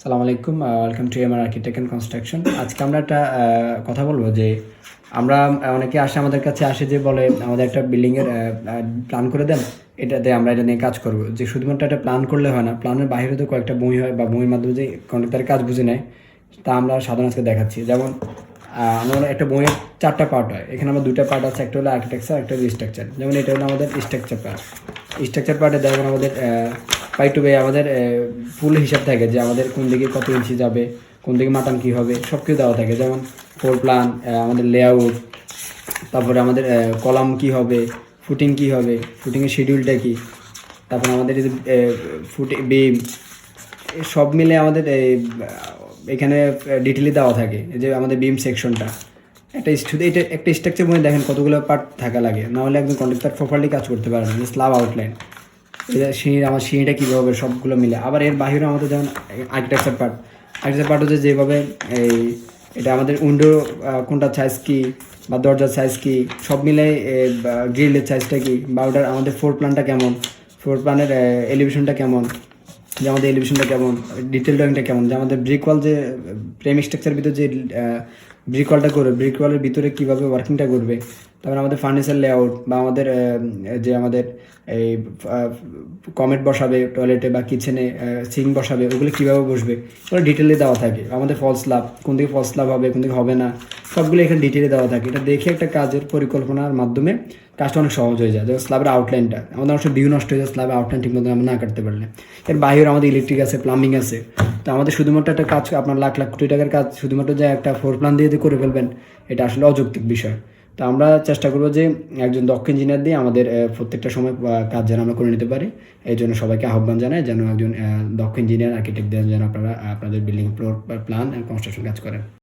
সালামু আলাইকুম, welcome to MR architect and construction. আজকে আমরা একটা কথা বলবো যে আমরা অনেকে আমাদের কাছে আসে যে বলে আমাদের একটা বিল্ডিংয়ের প্ল্যান করে দেন, এটাতে আমরা এটা নিয়ে কাজ করব। যে শুধুমাত্র একটা প্ল্যান করলে হয় না, প্ল্যানের বাইরে তো কয়েকটা বই হয় বা বইয়ের মাধ্যমে যে কন্ট্রাক্টরের কাজ বুঝে নেয়, তা আমরা সাধারণ আজকে দেখাচ্ছি। যেমন আমরা একটা বইয়ের 4টা পার্ট হয়, এখানে আমার 2টা পার্ট আছে, একটা হলো আর্কিটেকচার, একটা হলো স্ট্রাকচার। যেমন এটা হলো আমাদের স্ট্রাকচার পার্ট। স্ট্রাকচার পার্টে দেখবেন আমাদের বাই টু বাই আমাদের ফুল হিসাব থাকে যে আমাদের কোন দিকে কত ইঞ্চি যাবে, কোন দিকে মাটান কী হবে, সব কিছু দেওয়া থাকে। যেমন ফ্লোর প্ল্যান, আমাদের লেআউট, তারপরে আমাদের কলাম কী হবে, ফুটিং কী হবে, ফুটিংয়ের শিডিউলটা কী, তারপরে আমাদের এই বিম, সব মিলে আমাদের এখানে ডিটেইলি দেওয়া থাকে যে আমাদের বিম সেকশনটা। এটা একটা স্ট্রাকচার বই দেখেন কতগুলো পার্ট থাকা লাগে, নাহলে একদম কন্ট্রাক্টর প্রপারলি কাজ করতে পারে না। স্ল্যাব আউটলাইন, এটা আমার সিঁড়িটা কীভাবে হবে, সবগুলো মিলে। আবার এর বাইরেও আমাদের যেমন আর্কিটেকচার পার্ট হচ্ছে যেভাবে এই এটা আমাদের উইন্ডো কোনটার সাইজ কী বা দরজার সাইজ কী, সব মিলে গ্রিলের সাইজটা কী, বা ওটার আমাদের ফ্লোর প্ল্যানটা কেমন, ফ্লোর প্ল্যানের এলিভেশনটা কেমন, যে আমাদের এলিভেশনটা কেমন, ডিটেল ড্রয়িংটা কেমন, যে আমাদের ব্রিক ওয়াল, যে ফ্রেম স্ট্রাকচার ভিতরে যে ব্রিক ওয়ালটা করবে, ব্রিক ওয়ালের ভিতরে কীভাবে ওয়ার্কিংটা করবে। তারপরে আমাদের ফার্নিচার লেআউট বা আমাদের যে আমাদের এই কমেট বসাবে টয়লেটে বা কিচেনে, সিঙ্ক বসাবে, ওগুলো কীভাবে বসবে, ওগুলো ডিটেলে দেওয়া থাকে। আমাদের ফলস লাভ, কোন দিকে ফলস লাভ হবে, কোন দিকে হবে না, সবগুলো এখানে ডিটেলে দেওয়া থাকে। এটা দেখে একটা কাজের পরিকল্পনার মাধ্যমে কাজটা অনেক সহজ হয়ে যায়। যেমন স্ল্যাবের আউটলাইনটা আমাদের অবশ্যই ভিউ নষ্ট হয়ে যায় স্ল্যাবের আউটলাইন ঠিক মতো আমরা না কাটতে পারলে। এর বাইরে আমাদের ইলেকট্রিক আছে, প্লাম্বিং আছে। তো আমাদের শুধুমাত্র একটা কাজ, আপনার লাখ লাখ কোটি টাকার কাজ শুধুমাত্র যে একটা ফ্লোর প্ল্যান দিয়ে করে ফেলবেন, এটা আসলে অযৌক্তিক বিষয়। তো আমরা চেষ্টা করবো যে একজন দক্ষ ইঞ্জিনিয়ার দিয়ে আমাদের প্রত্যেকটা সময় কাজ যেন আমরা করে নিতে পারি। এই জন্য সবাইকে আহ্বান জানাই যেন একজন দক্ষ ইঞ্জিনিয়ার আর্কিটেক্ট দেন, যেন আপনারা আপনাদের building floor plan and construction কাজ করেন।